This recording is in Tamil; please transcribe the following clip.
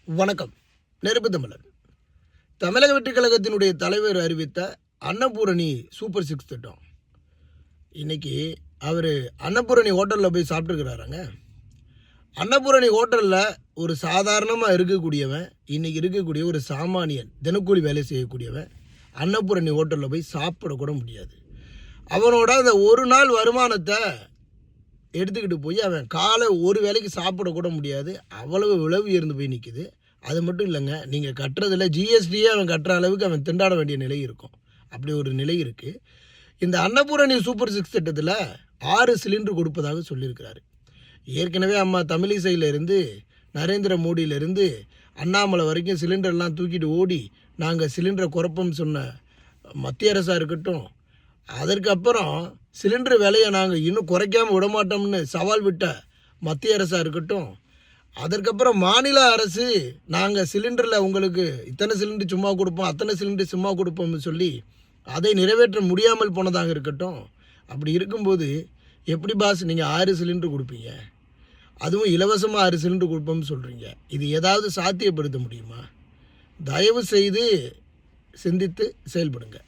வணக்கம். நெருப்பு தமிழன். தமிழக வெற்றிக் கழகத்தினுடைய தலைவர் அறிவித்த அன்னபூரணி சூப்பர் 6 திட்டம். இன்னைக்கு அவர் அன்னபூரணி ஹோட்டலில் போய் சாப்பிட்டுருக்கிறாருங்க. அன்னபூரணி ஹோட்டலில் ஒரு சாதாரணமாக இருக்கக்கூடியவன், இன்னைக்கு இருக்கக்கூடிய ஒரு சாமானியன், தினக்கூலி வேலை செய்யக்கூடியவன் அன்னபூரணி ஹோட்டலில் போய் சாப்பிடக்கூட முடியாது. அவனோட அந்த ஒரு நாள் வருமானத்தை எடுத்துக்கிட்டு போய் அவன் காலை ஒரு வேலைக்கு சாப்பிடக்கூட முடியாது. அவ்வளவு விலை உயர்ந்து போய் நிற்கிது. அது மட்டும் இல்லைங்க, நீங்கள் கட்டுறதில் ஜிஎஸ்டியே அவன் கட்டுற அளவுக்கு அவன் திண்டாட வேண்டிய நிலை இருக்கும். அப்படி ஒரு நிலை இருக்குது. இந்த அன்னபூரணி சூப்பர் 6 திட்டத்தில் 6 சிலிண்டர் கொடுப்பதாக சொல்லியிருக்கிறாரு. ஏற்கனவே அம்மா தமிழிசையிலேருந்து, நரேந்திர மோடியிலேருந்து, அண்ணாமலை வரைக்கும் சிலிண்டர்லாம் தூக்கிட்டு ஓடி நாங்கள் சிலிண்டரை குறைப்போம்னு சொன்ன மத்திய அரசாக இருக்கட்டும், அதற்கப்புறம் சிலிண்டர் விலையை நாங்கள் இன்னும் குறைக்காமல் விடமாட்டோம்னு சவால் விட்ட மத்திய அரசாக இருக்கட்டும், அதற்கப்புறம் மாநில அரசு நாங்கள் சிலிண்டரில் உங்களுக்கு இத்தனை சிலிண்டர் சும்மா கொடுப்போம், அத்தனை சிலிண்டர் சும்மா கொடுப்போம்னு சொல்லி அதை நிறைவேற்ற முடியாமல் போனதாக இருக்கட்டும். அப்படி இருக்கும்போது எப்படி பாஸ் நீங்கள் 6 சிலிண்டர் கொடுப்பீங்க? அதுவும் இலவசமாக 6 சிலிண்டர் கொடுப்போம்னு சொல்கிறீங்க. இது ஏதாவது சாத்தியப்படுத்த முடியுமா? தயவு செய்து சிந்தித்து செயல்படுங்க.